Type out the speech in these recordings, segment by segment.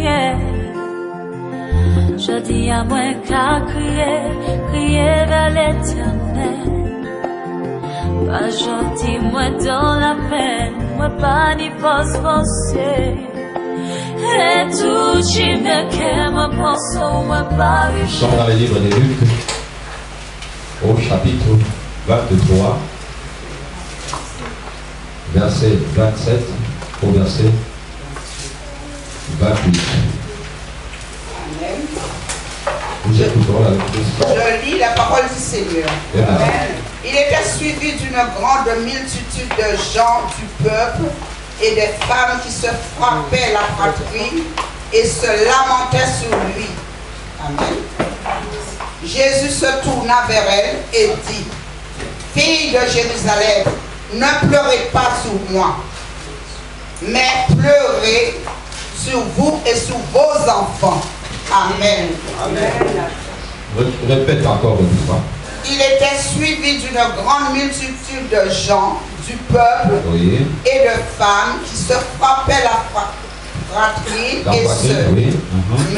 crier. Je dis à moi qu'à crier, crier vers l'éternel. Pas gentil, moi dans la peine, moi pas ni forcer. Et tout qui me qu'est, moi pense, moi pas eu. Nous sommes dans le livre de Luc, au chapitre 23, verset 27 au verset 28. Amen. Vous écoutons la lecture. Je lis la parole du Seigneur. Amen. Il était suivi d'une grande multitude de gens du peuple et des femmes qui se frappaient la poitrine et se lamentaient sur lui. Amen. Jésus se tourna vers elle et dit: Filles de Jérusalem, ne pleurez pas sur moi, mais pleurez sur vous et sur vos enfants. Amen. Amen. Répète encore une fois. Il était suivi d'une grande multitude de gens, du peuple Oui. et de femmes qui se frappaient la poitrine et se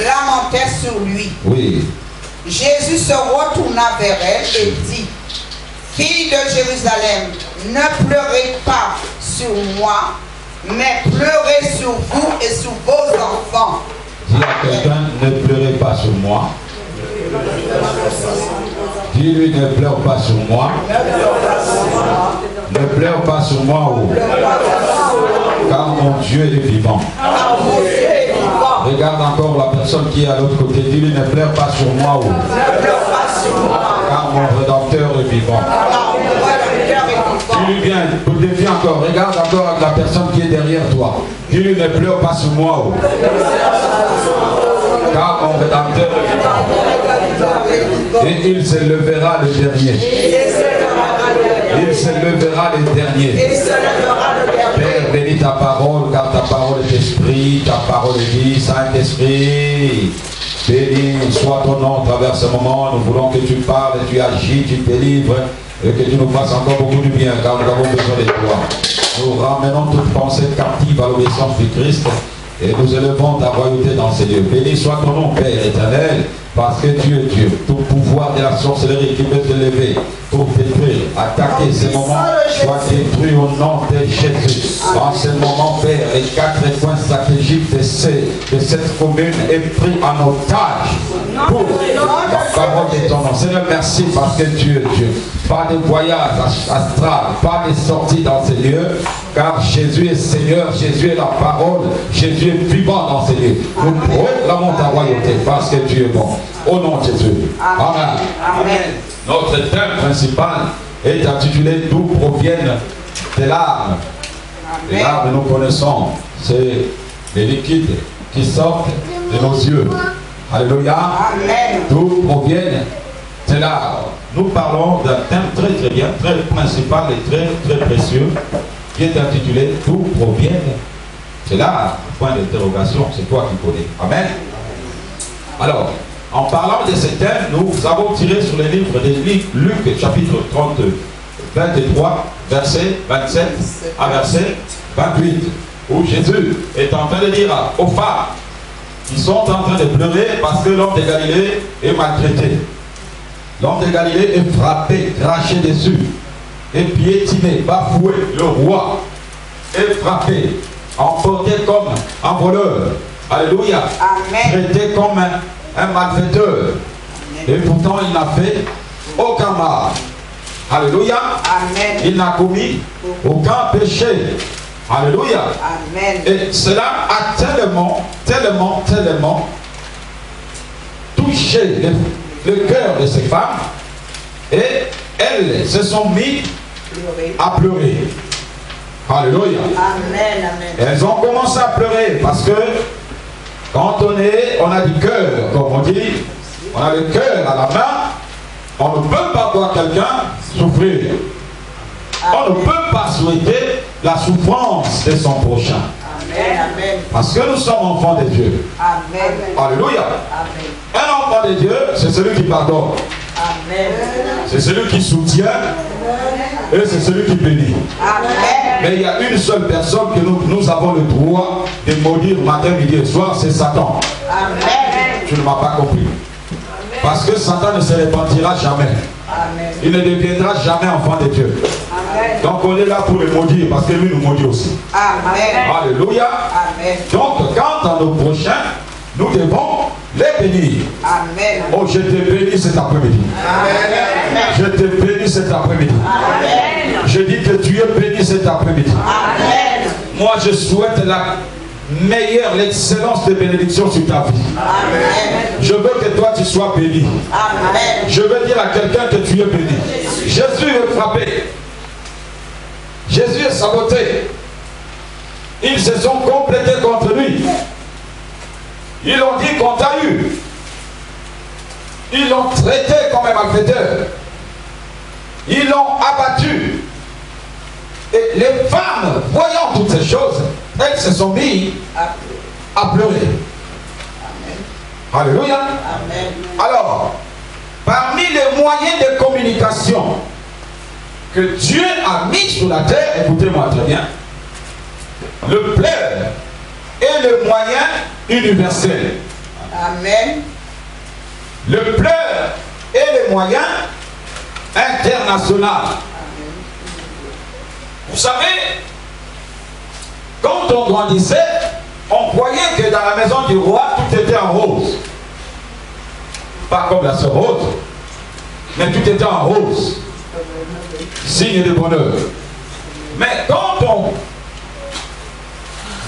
lamentaient sur lui. Oui. Jésus se retourna vers elle et dit: Filles de Jérusalem, ne pleurez pas sur moi, mais pleurez sur vous et sur vos enfants. Dis à quelqu'un, ne pleurez pas sur moi. Dis-lui, ne pleure pas sur moi. Ne pleure pas sur moi. Oh. Car mon Dieu est vivant. Regarde encore la personne qui est à l'autre côté. Dis-lui, ne pleure pas sur moi. Oh. Car mon Rédempteur est vivant. Dis-lui bien, pour le défi encore. Regarde encore la personne qui est derrière toi. Dis-lui, ne pleure pas sur moi. Oh. Car mon Rédempteur est vivant. Et il se levera le dernier. Il se levera le dernier. Père, bénis ta parole, car ta parole est esprit, ta parole est vie, Saint-Esprit. Béni soit ton nom à travers ce moment. Nous voulons que tu parles, tu agis, tu délivres, et que tu nous fasses encore beaucoup de bien, car nous avons besoin de toi. Nous ramenons toute pensée captive à l'obéissance du Christ, et nous élevons ta royauté dans ces lieux. Béni soit ton nom, Père éternel, parce que tu es Dieu. Tout pouvoir de la sorcellerie qui peut te lever pour détruire, attaquer ces moments, soit détruit au nom de Jésus. En ce moment, Père, les 4 points stratégiques de cette commune est pris en otage pour la parole de ton nom. Seigneur, merci parce que tu es Dieu. Pas de voyage astral, pas de sortie dans ces lieux, car Jésus est Seigneur, Jésus est la parole, Jésus est vivant dans ces lieux. Nous proclamons ta royauté parce que tu es bon. Au nom de Jésus. Amen. Amen. Notre thème principal est intitulé « D'où proviennent tes larmes ?» Les larmes, nous connaissons, c'est les liquides qui sortent de nos yeux. Alléluia. Amen. D'où proviennent tes larmes? Nous parlons d'un thème très très bien, très principal et très très précieux, qui est intitulé « D'où proviennent tes larmes ?» Point d'interrogation, c'est toi qui connais. Amen. Alors, en parlant de ce thème, nous avons tiré sur le livre de Luc, chapitre 23, verset 27 à verset 28, où Jésus est en train de dire aux femmes qui sont en train de pleurer parce que l'homme de Galilée est maltraité. L'homme de Galilée est frappé, craché dessus, et piétiné, bafoué. Le roi est frappé, emporté comme un voleur. Alléluia. Amen. Traité comme un malfaiteur. Et pourtant, il n'a fait aucun mal. Alléluia. Amen. Il n'a commis aucun péché. Alléluia. Amen. Et cela a tellement touché le cœur de ces femmes. Et elles se sont mises à pleurer. Alléluia. Amen. Amen. Elles ont commencé à pleurer parce que quand on a du cœur, comme on dit, on a le cœur à la main, on ne peut pas voir quelqu'un souffrir. On ne peut pas souhaiter la souffrance de son prochain. Amen. Amen. Parce que nous sommes enfants de Dieu. Amen. Alléluia. Amen. Un enfant de Dieu, c'est celui qui pardonne. Amen. C'est celui qui soutient. Et c'est celui qui bénit. Amen. Mais il y a une seule personne que nous avons le droit de maudire matin, midi et soir, c'est Satan. Amen. Tu ne m'as pas compris. Parce que Satan ne se répandira jamais. Amen. Il ne deviendra jamais enfant de Dieu. Amen. Donc on est là pour le maudire parce que lui nous maudit aussi. Amen. Alléluia. Amen. Donc quant à nos prochains, nous devons les bénir. Amen. Oh, je te bénis cet après-midi. Amen. Je te bénis cet après-midi. Amen. Je dis que tu es béni cet après-midi. Amen. Moi, je souhaite la meilleure, l'excellence de bénédiction sur ta vie. Amen. Je veux que toi, tu sois béni. Amen. Je veux dire à quelqu'un que tu es béni. Jésus est frappé. Jésus est saboté. Ils se sont complétés contre lui. Ils ont dit qu'on t'a eu. Ils l'ont traité comme un malfaiteur. Ils l'ont abattu. Et les femmes, voyant toutes ces choses, elles se sont mises à pleurer. Alléluia. Amen. Alors, parmi les moyens de communication que Dieu a mis sur la terre, écoutez-moi très bien, le pleur est le moyen universel. Amen. Le pleur est le moyen international. Vous savez, quand on grandissait, on croyait que dans la maison du roi, tout était en rose. Pas comme la sœur Rose, mais tout était en rose. Signe de bonheur. Mais quand on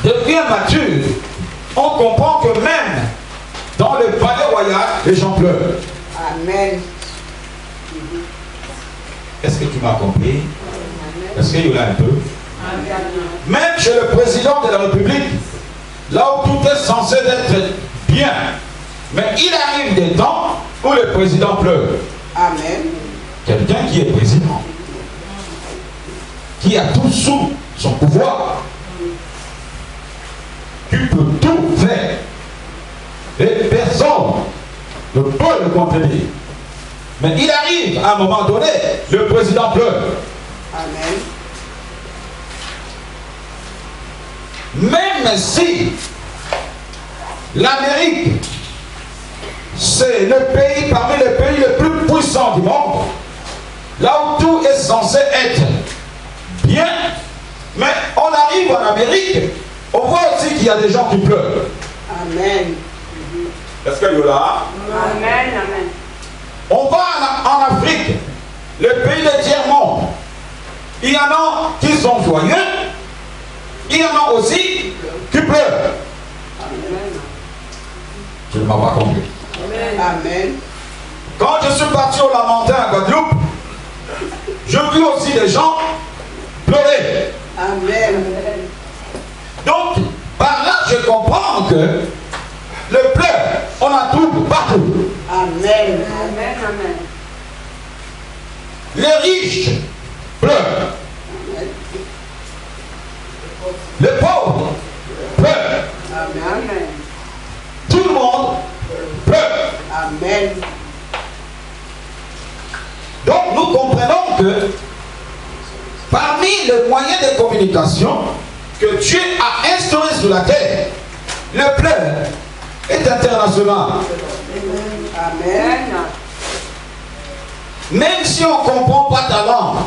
devient mature, on comprend que même dans le palais royal, les gens pleurent. Amen. Est-ce que tu m'as compris? Est-ce qu'il y en a un peu? Même chez le président de la République, là où tout est censé être bien, mais il arrive des temps où le président pleure. Amen. Quelqu'un qui est président, qui a tout sous son pouvoir, tu peux tout faire et personne ne peut le contenir. Mais il arrive à un moment donné, le président pleure. Amen. Même si l'Amérique, c'est le pays parmi les pays les plus puissants du monde, là où tout est censé être bien, mais on arrive en Amérique, on voit aussi qu'il y a des gens qui pleurent. Amen. Est-ce qu'il y en a? Amen. Amen. On va en Afrique, le pays de tiers-monde. Il y en a qui sont joyeux, il y en a aussi qui pleurent. Je ne m'en pas compris. Amen. Quand je suis parti au Lamentin à Guadeloupe, je vis aussi des gens pleurer. Amen. Donc, par là, je comprends que le pleur, on a tout partout. Amen. Amen. Amen. Les riches pleurent. Les pauvres pleurent. Amen. Tout le monde pleure. Amen. Donc, nous comprenons que parmi les moyens de communication que Dieu a instaurés sur la terre, le pleur est international. Amen. Même si on ne comprend pas ta langue,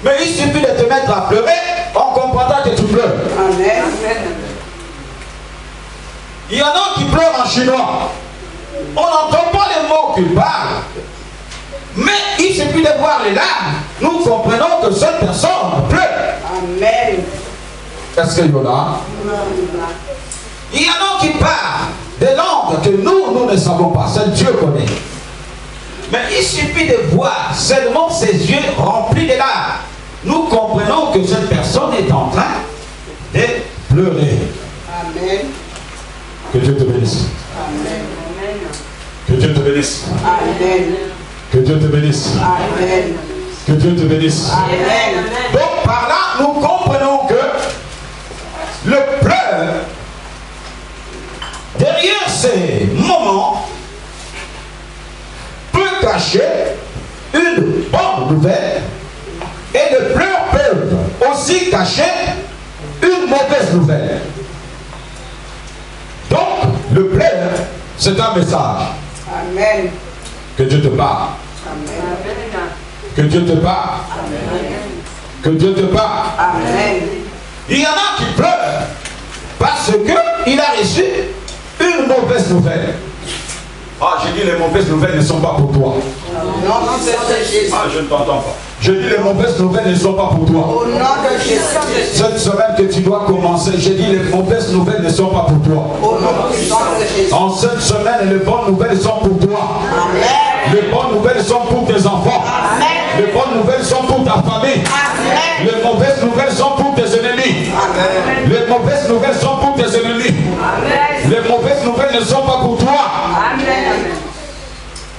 mais il suffit de te mettre à pleurer, on comprendra que tu pleures. Amen. Il y en a qui pleurent en chinois. On n'entend pas les mots qu'ils parlent. Mais il suffit de voir les larmes. Nous comprenons que cette personne pleure. Amen. Est-ce qu'il y en a? Il y en a qui parlent des langues que nous ne savons pas. Seul Dieu connaît. Mais il suffit de voir seulement ses yeux remplis de larmes. Nous comprenons que cette personne est en train de pleurer. Amen. Que Dieu te bénisse. Amen. Que Dieu te bénisse. Amen. Que Dieu te bénisse. Amen. Que Dieu te bénisse. Amen. Donc par là, nous comprenons que le pleur, derrière ces moments, peut cacher une bonne nouvelle. Et les pleurs peuvent aussi cacher une mauvaise nouvelle. Donc, le pleur, c'est un message. Amen. Que Dieu te parle. Amen. Que Dieu te parle. Amen. Que Dieu te parle. Amen. Il y en a qui pleurent parce qu'il a reçu une mauvaise nouvelle. Ah, j'ai dit les mauvaises nouvelles ne sont pas pour toi. Au nom de Jésus. Ah, je ne t'entends pas. Je dis les mauvaises nouvelles ne sont pas pour toi. Au nom de Jésus. Cette semaine que tu dois commencer, j'ai dit les mauvaises nouvelles ne sont pas pour toi. Au nom de Jésus. En cette semaine, les bonnes nouvelles sont pour toi. Amen. Les bonnes nouvelles sont pour tes enfants. Amen. Les bonnes nouvelles sont pour ta famille. Amen. Les mauvaises nouvelles sont pour tes ennemis. Amen. Les mauvaises nouvelles sont pour tes ennemis. Amen. Les mauvaises nouvelles ne sont pas pour toi. Amen.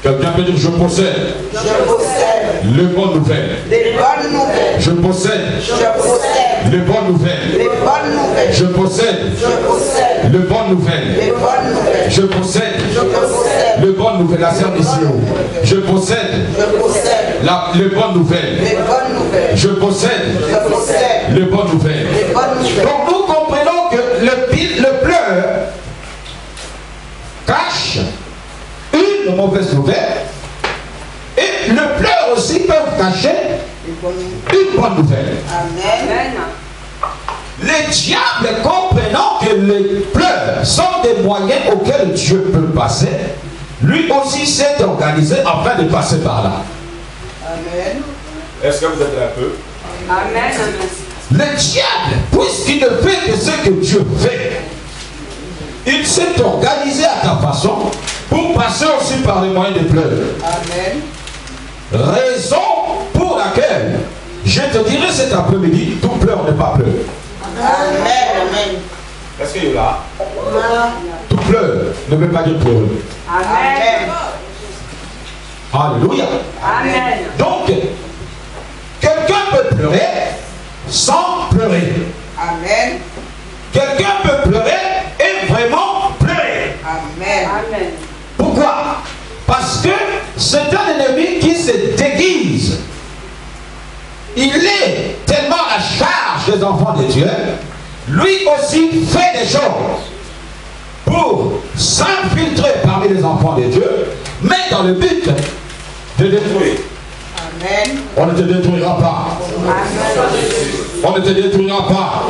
Quelqu'un peut dire je possède Je possède les bonnes nouvelles. les bonnes nouvelles. Je possède Je possède les bonnes nouvelles. les bonnes nouvelles. Je possède Je possède les bonnes nouvelles. les bonnes nouvelles. Je possède Je possède les bonnes nouvelles. La sœur ici. Je possède Je possède les bonnes nouvelles. les bonnes nouvelles. Je possède Je possède les bonnes nouvelles. les bonnes nouvelles. Donc nous comprenons que le pleur cache une mauvaise nouvelle et le pleur aussi peut cacher une bonne nouvelle. Amen. Les diables, comprenant que les pleurs sont des moyens auxquels Dieu peut passer, lui aussi s'est organisé afin de passer par là. Amen. Est-ce que vous êtes là un peu? Amen. Le diable, puisqu'il ne fait que ce que Dieu fait, il s'est organisé à ta façon pour passer aussi par les moyens de pleurs. Amen. Raison pour laquelle je te dirai cet après-midi, tout pleur n'est pas pleur. Amen. Est-ce qu'il est là? Tout pleur ne veut pas dire pleurer. Amen. Alléluia. Amen. Donc, quelqu'un peut pleurer sans pleurer. Amen. Quelqu'un peut pleurer et vraiment pleurer. Amen. Amen. Pourquoi? Parce que c'est un ennemi qui se déguise. Il est tellement à la charge des enfants de Dieu. Lui aussi fait des choses pour s'infiltrer parmi les enfants de Dieu, mais dans le but de détruire. Amen. On ne te détruira pas. On ne te détruira pas.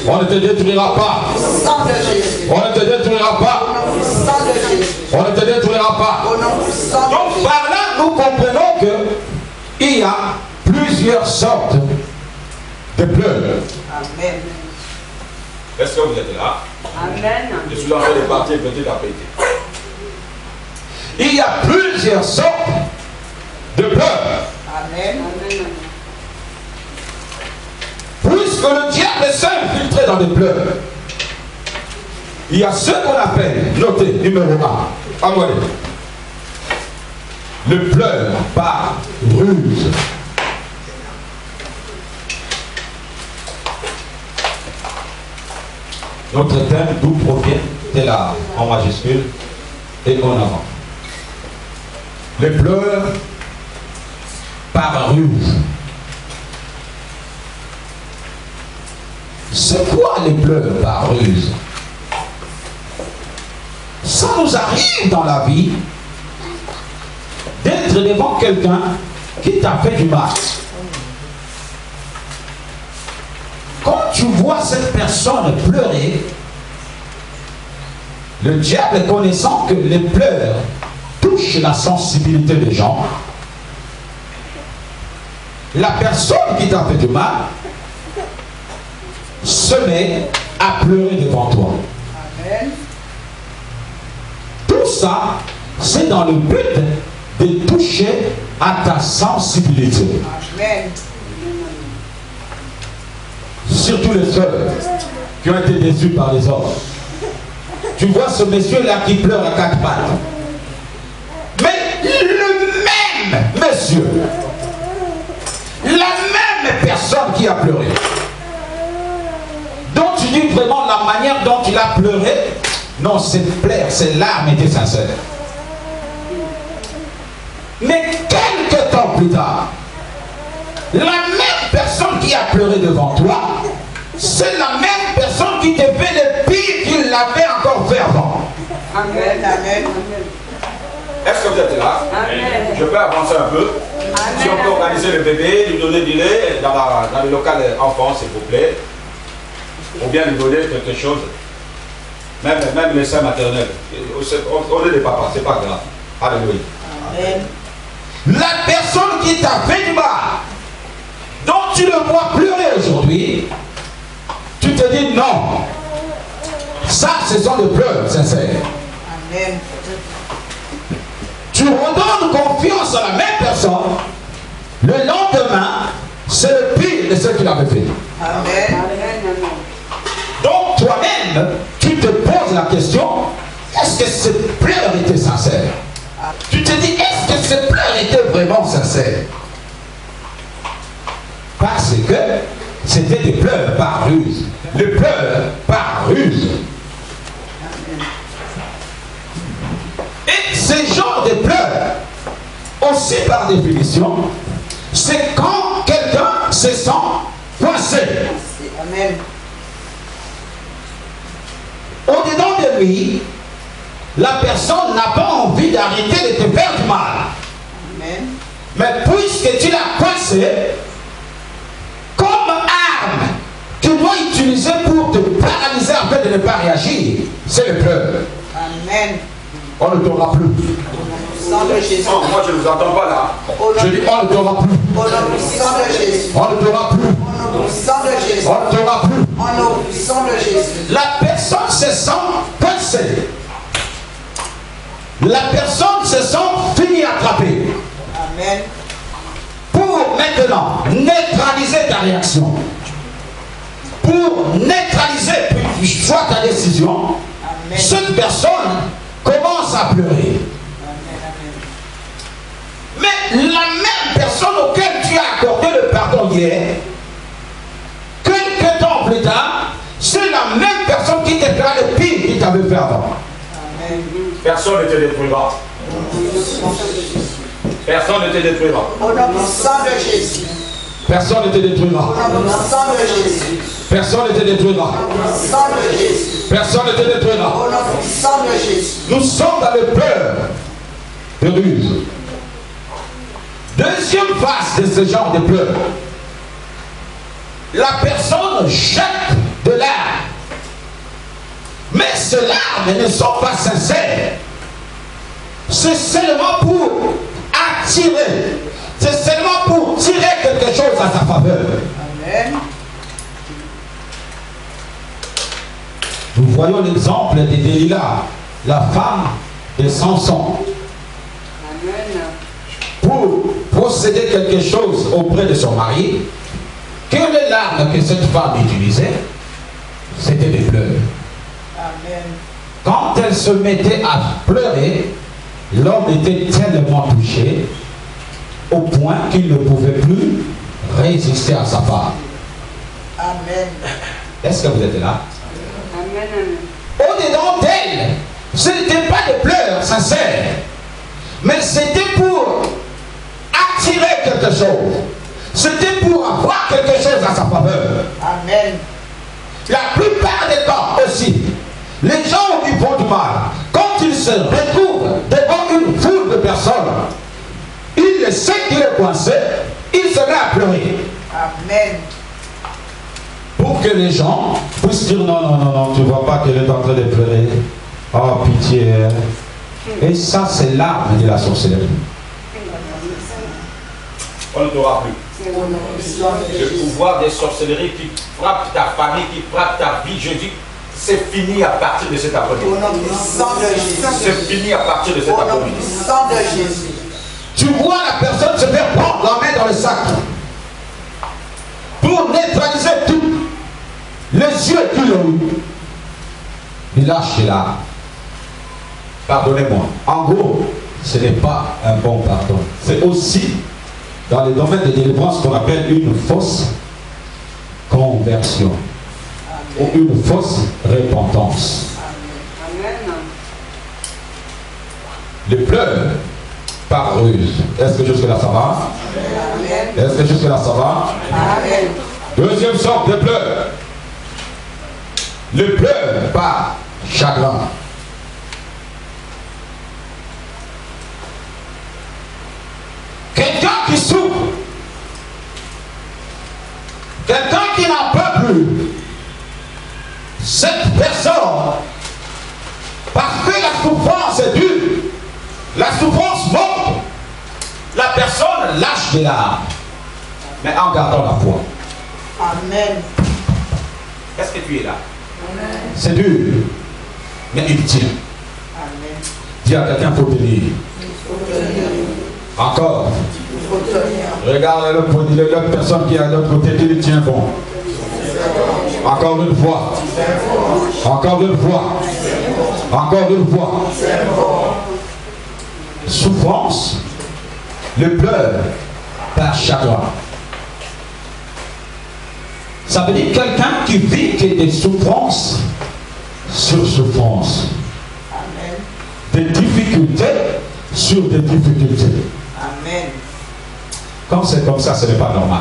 On ne te détruira pas. On ne te détruira pas. On ne te détruira pas. Donc par là, nous comprenons qu'il y a plusieurs sortes de pleurs. Amen. Est-ce que vous êtes là? Amen. Je suis en train de partir petit à petit. Il y a plusieurs sortes de pleurs. Amen. Puisque le diable s'est infiltré dans des pleurs, il y a ce qu'on appelle, notez, numéro 1, envoyez, le pleur par ruse. Notre thème, d'où provient, c'est là, en majuscule et en avant. Les pleurs par ruse. C'est quoi les pleurs par ruse? Ça nous arrive dans la vie d'être devant quelqu'un qui t'a fait du mal. Quand tu vois cette personne pleurer, le diable, connaissant que les pleurs touchent la sensibilité des gens, la personne qui t'a fait du mal se met à pleurer devant toi. Amen. Tout ça, c'est dans le but de toucher à ta sensibilité. Amen. Surtout les sœurs qui ont été déçues par les hommes. Tu vois ce monsieur-là qui pleure à quatre pattes. Mais le même monsieur, la même personne qui a pleuré, dont tu dis vraiment la manière dont il a pleuré, non, c'est plaire, c'est larmes étaient sincères. Mais quelques temps plus tard, la même personne qui qui a pleuré devant toi, c'est la même personne qui te fait le pire qu'il l'avait encore fait avant. Amen. Amen. Est-ce que vous êtes là? Amen. Je peux avancer un peu. Amen. Si on peut organiser le bébé, lui donner du lait dans le local enfant, s'il vous plaît. Ou bien lui donner quelque chose. Même les seins maternels. On est des papas, c'est pas grave. Alléluia. Amen. La personne qui t'a fait du mal, dont tu le vois pleurer aujourd'hui, tu te dis non. Ça, ce sont des pleurs sincères. Amen. Tu redonnes confiance à la même personne. Le lendemain, c'est le pire de ce qu'il avait fait. Amen. Donc toi-même, tu te poses la question, est-ce que cette pleure était sincère? Tu te dis, est-ce que cette pleure était vraiment sincère? Parce que c'était des pleurs par ruse. Les pleurs par ruse. Et ce genre de pleurs, aussi par définition, c'est quand quelqu'un se sent coincé. Amen. Au-dedans de lui, la personne n'a pas envie d'arrêter de te faire du mal. Amen. Mais puisque tu l'as coincé, comme arme, tu dois utiliser pour te paralyser afin de ne pas réagir, c'est le pleur. Amen. On ne t'aura plus. Sang de Jésus. Oh, moi je ne vous entends pas là. Je dis on ne t'aura plus. Au nom du sang de Jésus. On ne t'aura plus. Au nom du sang de Jésus. On ne t'aura plus. Au nom du sang de Jésus. La personne se sent coincée. La personne se sent finie attrapée. Amen. Pour maintenant neutraliser ta réaction, pour neutraliser puis choix ta décision, Amen. cette personne commence à pleurer. Mais la même personne auquel tu as accordé le pardon hier, quelques temps plus tard, c'est la même personne qui te fera le pire qu'il t'avait fait avant. Amen. Personne ne te détruira. Personne ne te détruira. Au nom du sang de Jésus. Personne ne te détruira. Au nom du sang de Jésus. Personne ne te détruira. Au nom du sang de Jésus. Personne ne te détruira. Au nom du sang de Jésus. Nous sommes dans le pleurs de ruse. Deuxième phase de ce genre de pleurs. La personne jette de larmes. Mais ces larmes ne sont pas sincères. C'est seulement pour attirer. C'est seulement pour tirer quelque chose à sa faveur. Amen. Nous voyons l'exemple de Delilah, la femme de Samson. Amen. Pour procéder quelque chose auprès de son mari, que les larmes que cette femme utilisait, c'était des pleurs. Amen. Quand elle se mettait à pleurer, l'homme était tellement touché au point qu'il ne pouvait plus résister à sa femme. Amen. Est-ce que vous êtes là? Amen. Au-dedans d'elle, ce n'était pas des pleurs sincères, mais c'était pour attirer quelque chose. C'était pour avoir quelque chose à sa faveur. Amen. La plupart des temps aussi, les gens qui font du mal, quand ils se retrouvent devant une foule de personnes, ils le savent qu'il est coincé, ils se mettent à pleurer. Amen. Pour que les gens puissent dire non, non, non, non, tu ne vois pas qu'elle est en train de pleurer. Oh, pitié. Et ça, c'est l'arme de la sorcellerie. On ne t'aura plus. Le pouvoir des sorcelleries qui frappe ta famille, qui frappe ta vie, je dis, c'est fini à partir de cet après-midi. Au nom du sang de Jésus. C'est fini à partir de cet Au nom après-midi. du sang de Jésus. Tu vois la personne se faire prendre la main dans le sac pour neutraliser tout. Les yeux qu'il a eu. Il lâche là. Pardonnez-moi. En gros, ce n'est pas un bon pardon. C'est aussi dans le domaine de délivrance qu'on appelle une fausse conversion. Ou une fausse repentance. Amen. Les pleurs par ruse. Est-ce que jusque là ça va? Amen. Est-ce que jusque là ça va? Amen. Deuxième sorte de pleurs. Le pleur par chagrin. Quelqu'un qui souffre. Quelqu'un qui n'en peut plus. Cette personne, parce que la souffrance est dure, la souffrance monte, la personne lâche des larmes, mais en gardant la foi. Amen. Est-ce que tu es là? C'est dur, mais il tient. Amen. Dis à quelqu'un, il faut tenir. Encore. Regarde l'autre personne qui est à l'autre côté, il tient bon. Encore une fois. Encore une fois. Encore une fois. Souffrance, le pleur par chagrin. Ça veut dire quelqu'un qui vit que des souffrances sur souffrances. Amen. Des difficultés sur des difficultés. Amen. Quand c'est comme ça, ce n'est pas normal.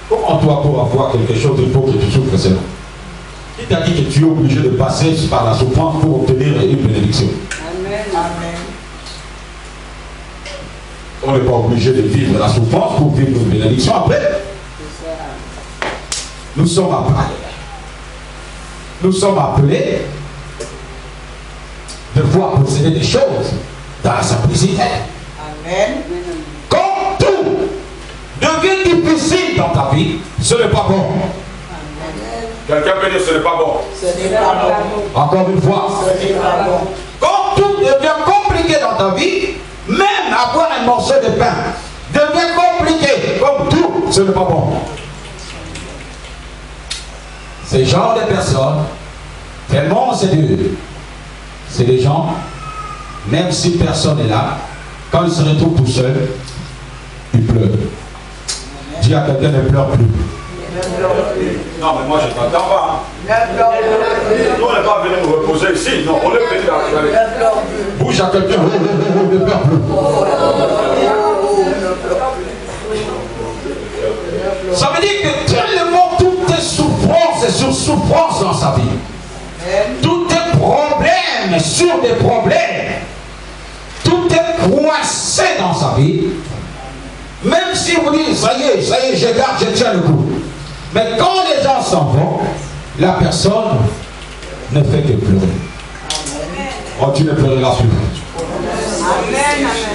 Comment toi, pour avoir quelque chose, il faut que tu souffres, c'est non. Qui t'a dit que tu es obligé de passer par la souffrance pour obtenir une bénédiction? Amen. Amen. On n'est pas obligé de vivre la souffrance pour vivre une bénédiction après. Nous sommes appelés. Nous sommes appelés de voir posséder des choses dans la simplicité. Amen. Quand tout devient difficile dans ta vie, ce n'est pas bon. Quelqu'un peut dire ce n'est pas bon. Ce n'est pas bon. Encore une fois. Ce n'est pas bon. Quand tout devient compliqué dans ta vie, même avoir un morceau de pain devient compliqué, comme tout, ce n'est pas bon. Ces genres de personnes, tellement c'est dur, c'est des gens, même si personne n'est là, quand ils se retrouvent tout seuls, ils pleurent. Dis à quelqu'un, ne pleure plus. Non, mais moi je t'entends pas. Nous, on n'est pas venu nous reposer ici. Non, on est venu d'aller. Bouge à quelqu'un, ne pleure plus. Ça veut dire que tellement toutes tes souffrances et sur souffrances dans sa vie, tous tes problèmes sur des problèmes, tout est coincé dans sa vie. Même si vous dites, ça y est, je garde, je tiens le coup. Mais quand les gens s'en vont, la personne ne fait que pleurer. Oh, tu ne pleureras plus.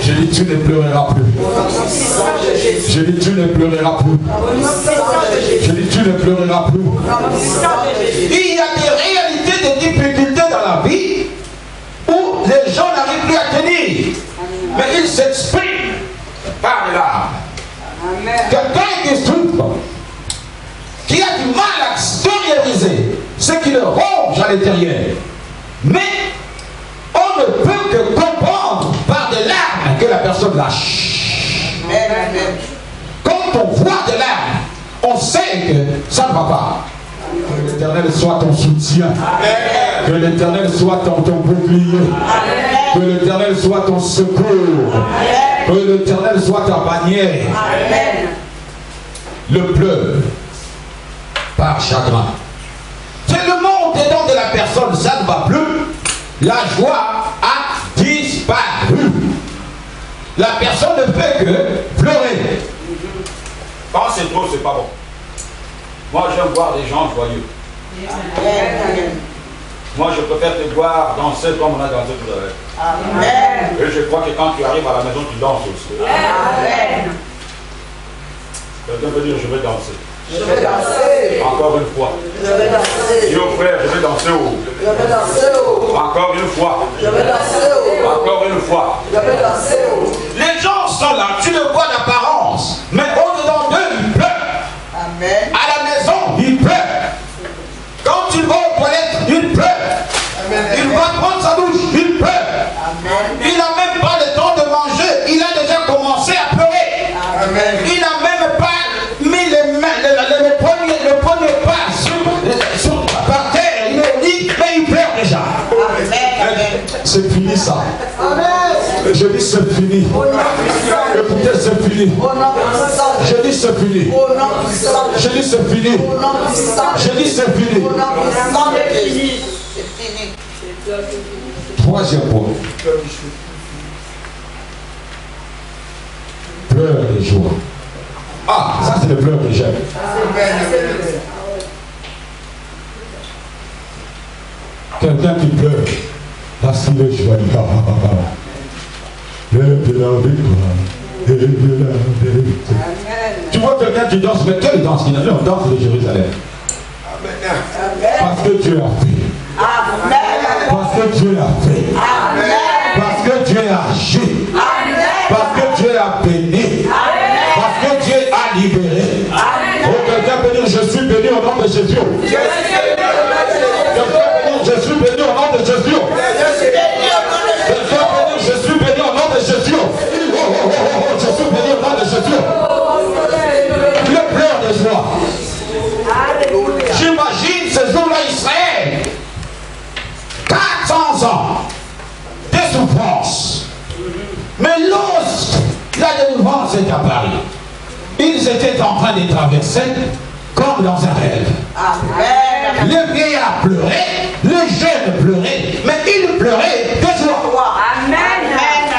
Je dis, tu ne pleureras plus. Je dis, tu ne pleureras plus. Je dis, tu ne pleureras plus. Il y a des réalités, des difficultés dans la vie où les gens n'arrivent plus à tenir. Mais ils s'expriment par les larmes. Quelqu'un qui souffre, qui a du mal à extérioriser ce qui le ronge à l'intérieur. Mais on ne peut que comprendre par des larmes que la personne lâche. Quand on voit des larmes, on sait que ça ne va pas. Que l'Éternel soit ton soutien. Que l'Éternel soit ton bouclier. Que l'Éternel soit ton secours. Que l'Éternel soit ta bannière. Le pleur par chagrin. Tellement au-dedans de la personne, ça ne va plus. La joie a disparu. La personne ne fait que pleurer. Quand c'est trop, c'est pas bon. Moi, j'aime voir des gens joyeux. Moi, je préfère te voir danser comme on a dansé tout à l'heure. Et je crois que quand tu arrives à la maison, tu danses aussi. Quelqu'un peut dire, je vais danser. Je vais danser. Encore une fois. Je vais danser. Dis au frère, je vais danser haut. Je vais danser haut. Encore une fois. Je vais danser haut. Encore une fois. Je vais danser haut. Les gens sont là, tu le vois d'apparence, mais au-dedans d'eux, ils pleurent. Amen. À la maison, ils pleurent. Quand tu vas aux toilettes, ils pleurent. Il va prendre sa douche, il pleure. Amen. Il n'a même pas le temps de manger, il a déjà commencé à pleurer. Amen. Il n'a même pas mis les mains, le premier pas par terre, il est au lit, mais il pleure déjà. Amen. C'est fini ça. Amen. Je dis c'est fini. Écoutez, c'est fini. Je dis c'est fini. Je dis c'est fini. Je dis c'est fini. Troisième point. Pleurs et joie. Ah, ça c'est le pleur que j'aime. Quelqu'un qui pleure parce qu'il est joyeux. Le de la victoire et de la vérité. Tu vois quelqu'un qui danse, mais quelle danse qu'il a? Non, danse de Jérusalem. Parce que Dieu a fait. Parce que Dieu a fait. Parce que Dieu a agi. Parce que Dieu a béni. Parce que Dieu a libéré. Oh, quelqu'un peut dire je suis béni au nom de Jésus. Quelqu'un peut dire je suis béni au nom de Jésus. Quelqu'un peut dire je suis béni au nom de Jésus. Je suis béni au nom de Jésus. Le pleur de joie. J'imagine ce jour-là Israël. 400 ans de souffrance. Mais lorsque la délivrance est apparue, ils étaient en train de traverser comme dans un rêve. Amen. Le vieillard pleurait, le jeune pleurait, mais il pleurait de joie. Amen.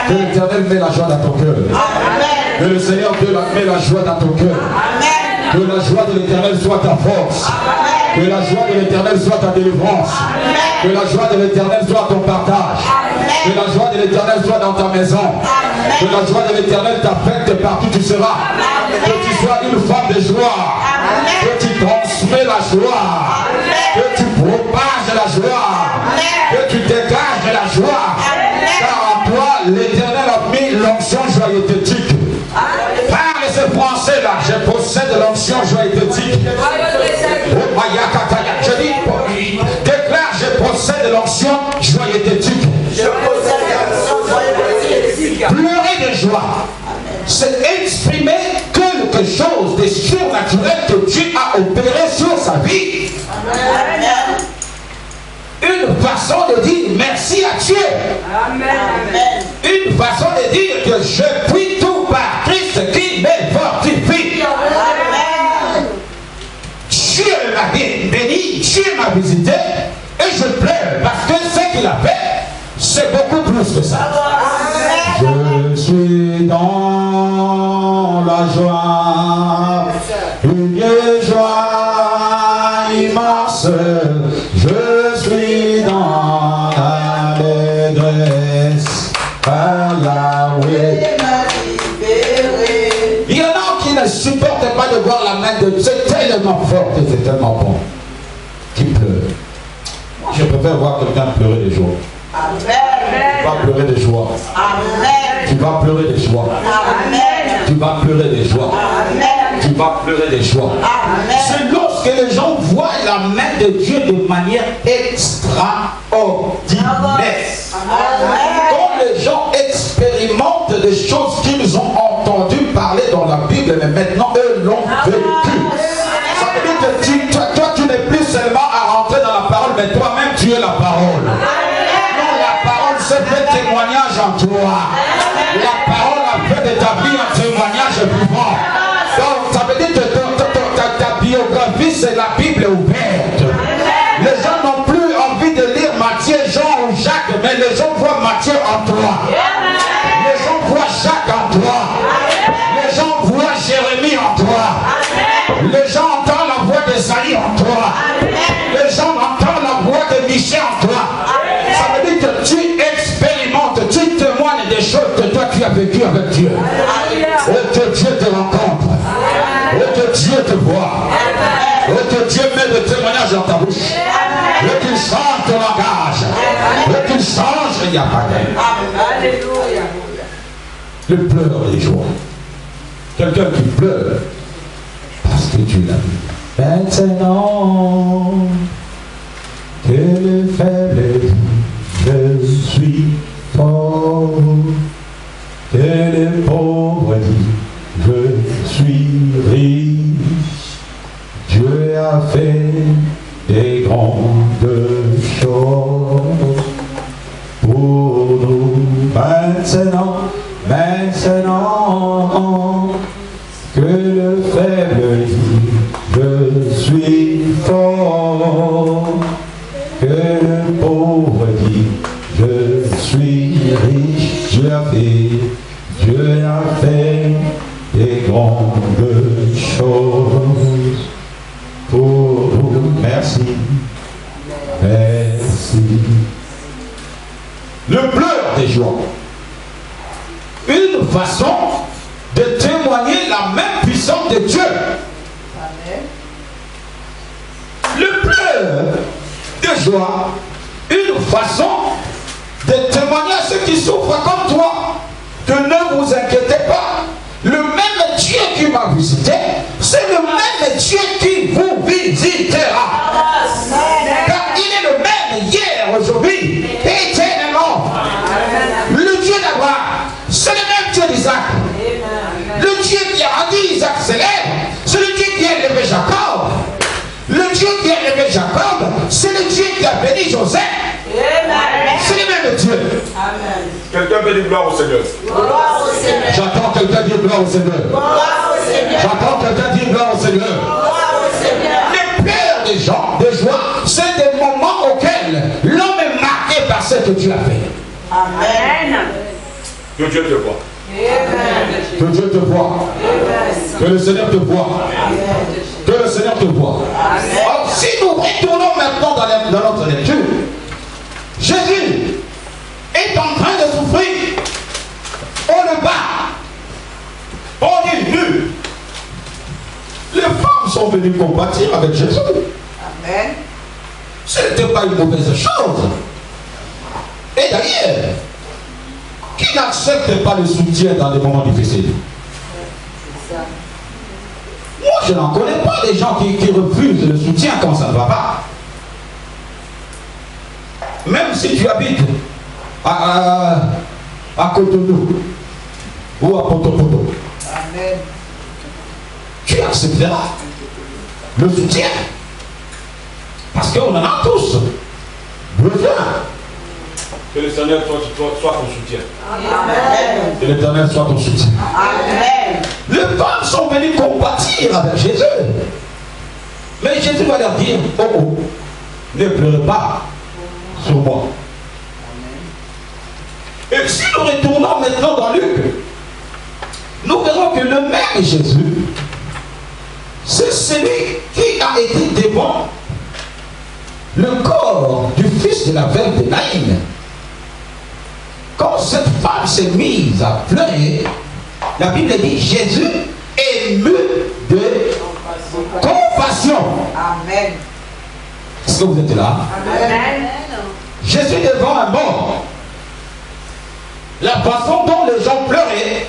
Que l'Éternel met la joie dans ton cœur. Amen. Que le Seigneur Dieu met la joie dans ton cœur. Amen. Que la joie de l'Éternel soit ta force. Amen. Que la joie de l'Éternel soit ta délivrance. Amen. Que la joie de l'Éternel soit ton partage. Amen. Que la joie de l'Éternel soit dans ta maison. Amen. Que la joie de l'Éternel t'affecte partout où tu seras. Amen. Que tu sois une femme de joie. Amen. Que tu transmets la joie. Amen. Que tu propages la joie. Amen. Que tu dégages la joie. Amen. Car en toi, l'Éternel a mis l'onction joyeutétique. Par ce français-là, je possède l'onction joyeutétique. Oh, je dis, déclare, je possède l'onction joyeutétique. Pleurer de joie, c'est exprimer quelque chose de surnaturel que Dieu a opéré sur sa vie. Amen. Une façon de dire merci à Dieu. Amen. Une façon de dire que je puis tout par Christ qui me fortifie. Amen. Dieu m'a béni, Dieu m'a visité et je pleure parce que ce qu'il a fait, c'est beaucoup plus que ça. Amen. Je suis dans la joie, une joie immense. Je suis dans l'allégresse par Yahweh. Il y en a qui ne supportent pas de voir la main de Dieu. C'est tellement fort et c'est tellement bon. Qui pleure. Je préfère voir quelqu'un pleurer de joie. Amen. Tu vas pleurer de joie. Amen. Tu vas pleurer de joie. Amen. Tu vas pleurer de joie. Amen. Tu vas pleurer de joie. C'est lorsque les gens voient la main de Dieu de manière extraordinaire. Quand les gens expérimentent des choses qu'ils ont entendu parler dans la Bible, mais maintenant eux l'ont vécu. Ça veut dire que toi tu n'es plus seulement à rentrer dans la parole, mais toi-même tu es la parole. Non, la parole se fait témoignage en toi. La parole a fait de ta vie un témoignage vivant. Donc ça veut dire que ta biographie c'est la Bible ouverte. Les gens n'ont plus envie de lire Matthieu, Jean ou Jacques, mais les gens voient Matthieu en toi. Les gens voient Jacques en toi. Les gens voient Jérémie en toi. Les gens entendent la voix d'Esaïe en toi. Les gens entendent la voix de Michel en toi. Ça veut dire que tu expérimentes, tu témoignes des choses que toi tu as vécues avec Dieu. Et que Dieu te rencontre. Et que Dieu te voit. Et que Dieu met le témoignage dans ta bouche. Et qu'il change ton langage. Et qu'il change, il n'y a pas d'aide. Le pleur des joies. Quelqu'un qui pleure parce que Dieu l'a vu. Maintenant que le faible je suis fort, que le pauvre dit je suis riche. Dieu a fait des grandes choses pour nous. Maintenant maintenant, que le faible dit, je suis fort, que le pauvre dit, je suis riche. Dieu a fait des grandes choses pour nous. Merci. Le pleur des joies. Une façon de témoigner la même puissance de Dieu. Amen. Le pleur de joie. Une façon de témoigner à ceux qui souffrent comme toi que ne vous inquiétez pas. Le même Dieu qui m'a visité, c'est le même Dieu qui vous visitera. Car il est le même hier, aujourd'hui, éternellement. Le Dieu d'Abraham, c'est le même Dieu d'Isaac. Le Dieu qui a rendu Isaac célèbre, c'est le Dieu qui a élevé Jacob. Le Dieu qui a élevé Jacob, c'est le Dieu qui a béni Joseph. C'est le même Dieu. Amen. Quelqu'un peut dire gloire au Seigneur. Gloire au Seigneur. J'entends quelqu'un dire gloire au Seigneur. Gloire au Seigneur. J'entends quelqu'un dire gloire au Seigneur. Gloire au Seigneur. Les pleurs des gens, de joie, c'est des moments auxquels l'homme est marqué par ce que Dieu a fait. Amen. Que Dieu te voit. Que Dieu te voit. Que le Seigneur te voit. Que le Seigneur te voit. Alors, si nous retournons maintenant dans notre lecture, Jésus est en train de souffrir. On le bat. On est nu. Les femmes sont venues compatir avec Jésus. Amen. Ce n'était pas une mauvaise chose. Et d'ailleurs, qui n'accepte pas le soutien dans des moments difficiles? Moi, je n'en connais pas des gens qui refusent le soutien quand ça ne va pas. Même si tu habites à Cotonou ou à Poto-Poto, Amen. tu accepteras le soutien. Parce qu'on en a tous besoin. Que le Seigneur soit ton soutien. Amen. Que l'Éternel soit ton soutien. Amen. Les femmes sont venues compatir avec Jésus. Mais Jésus va leur dire, oh oh, ne pleurez pas sur moi. Et si nous retournons maintenant dans Luc, nous verrons que le même Jésus, c'est celui qui a été devant le corps du fils de la veuve de Naïm. Quand cette femme s'est mise à pleurer, la Bible dit Jésus ému de compassion. Amen. Est-ce que vous êtes là? Amen. Jésus devant un mort. La façon dont les gens pleuraient,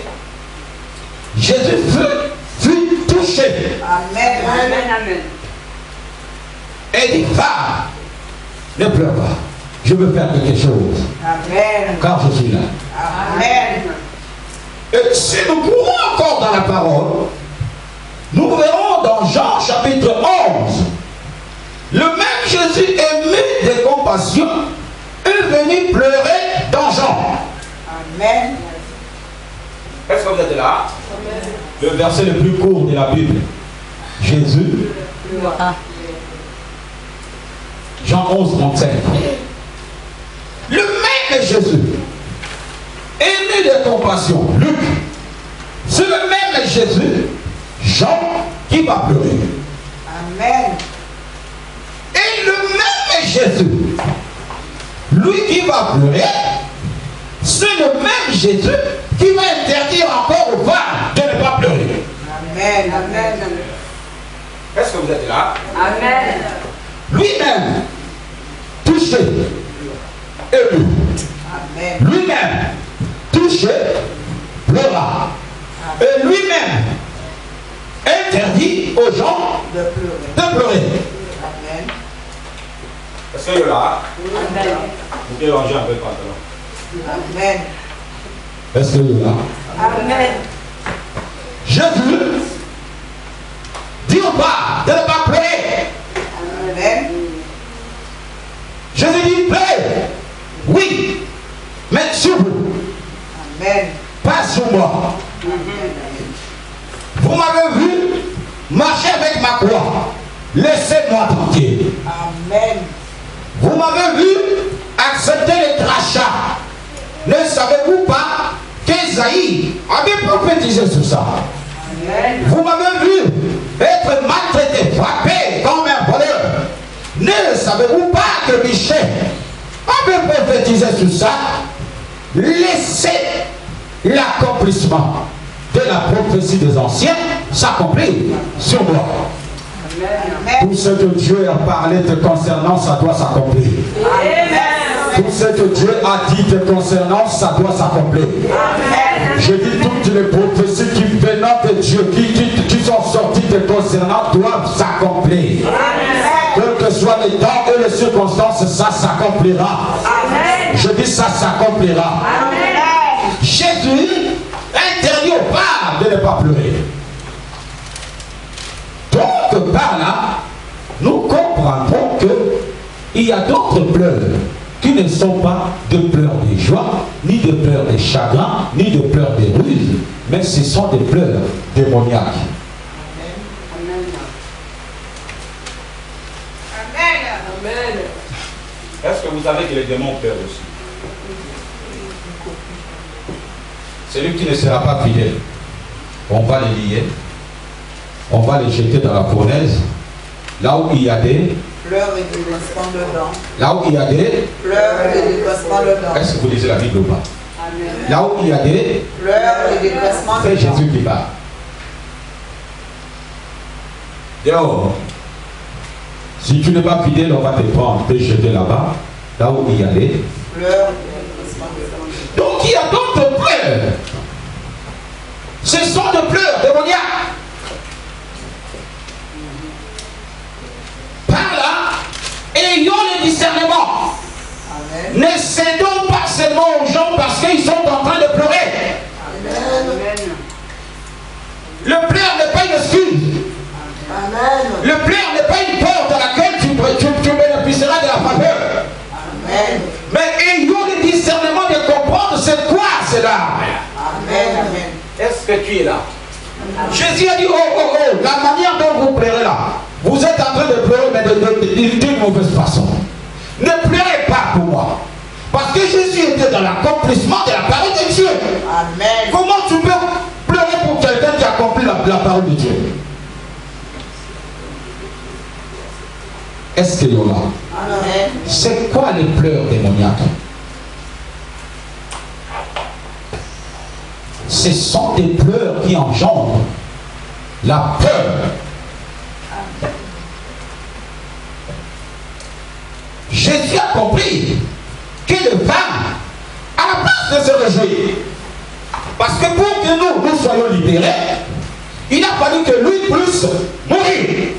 Jésus fut touché. Amen. Amen. Et dit, femme, ne pleure pas. Je veux faire quelque chose. Amen. Car je suis là. Amen. Et si nous courons encore dans la parole, nous verrons dans Jean chapitre 11, le même Jésus ému de compassion est venu pleurer dans Jean. Amen. Est-ce que vous êtes là? Amen. Le verset le plus court de la Bible. Jésus. Jean 11, 35. Le même Jésus, ému de compassion, Luc, c'est le même Jésus, Jean, qui va pleurer. Amen. Et le même Jésus, lui qui va pleurer, c'est le même Jésus qui va interdire encore aux femmes de ne pas pleurer. Amen. Amen. Est-ce que vous êtes là? Amen. Lui-même, touché, ému. Amen. Lui-même, touché, pleura. Et lui-même, interdit aux gens De pleurer. de pleurer. Amen. Est-ce que vous êtes là? Amen. Vous pouvez ranger un peu le pantalon. Amen. Est-ce que vous êtes là? Amen. Jésus dit au Père de ne pas pleurer. Amen. Jésus dit pleure. Oui, mais sur vous. Amen. sur moi. Vous m'avez vu marcher avec ma croix. Laissez-moi tranquille. Amen. Vous m'avez vu accepter les crachats. Ne savez-vous pas qu'Ésaïe avait prophétisé sur ça? Amen. Vous m'avez vu être maltraité, frappé comme un voleur. Ne savez-vous pas que Michel avait prophétisé sur ça? Laissez l'accomplissement de la prophétie des anciens s'accomplir sur moi. Amen. Tout ce que Dieu a parlé te concernant, ça doit s'accomplir. Amen. Tout ce que Dieu a dit te concernant, ça doit s'accomplir. Amen. Je dis toutes les prophéties qui venant de Dieu, qui sont sorties te concernant, doivent s'accomplir. Quels que soient les temps et les circonstances, ça s'accomplira. Je dis ça s'accomplira. Jésus interdit aux femmes de ne pas pleurer. Donc par là, nous comprendrons qu'il y a d'autres pleurs qui ne sont pas de pleurs de joie, ni de pleurs de chagrin, ni de pleurs de ruse, mais ce sont des pleurs démoniaques. Amen. Est-ce que vous savez que les démons pleurent aussi? Celui qui ne sera pas fidèle, on va les lier, on va les jeter dans la fournaise, là où il y a des Pleurs et des grincements dedans. là où il y a des Pleurs et des grincements dedans. est-ce que vous lisez la Bible ou pas? Amen. Là où il y a des Pleurs et des grincements c'est dedans. Jésus qui parle. Dehors, si tu n'es pas fidèle, on va te prendre, te jeter là-bas, là où il y a des Pleurs et des grincements dedans. donc il y a d'autres pleurs. Ce sont des pleurs démoniaques. Par là, ayons le discernement. Amen. Ne cédons pas seulement aux gens parce qu'ils sont en train de pleurer. Amen. Le pleur n'est pas une excuse. Amen. Le pleur n'est pas une porte à laquelle tu bénéficieras de la faveur. Amen. Mais ayons le discernement de comprendre c'est quoi cela. Amen. Amen. Est-ce que tu es là? Jésus a dit, oh, la manière dont vous pleurez là, vous êtes en train de pleurer, mais d'une mauvaise façon. Ne pleurez pas pour moi. Parce que Jésus était dans l'accomplissement de la parole de Dieu. Amen. Comment tu peux pleurer pour quelqu'un qui accomplit la parole de Dieu? Est-ce qu'il y en a? Amen. C'est quoi les pleurs démoniaques? Ce sont des pleurs qui engendrent la peur. Jésus a compris que les femmes, à la place de se réjouir, parce que pour que nous soyons libérés, il a fallu que lui puisse mourir.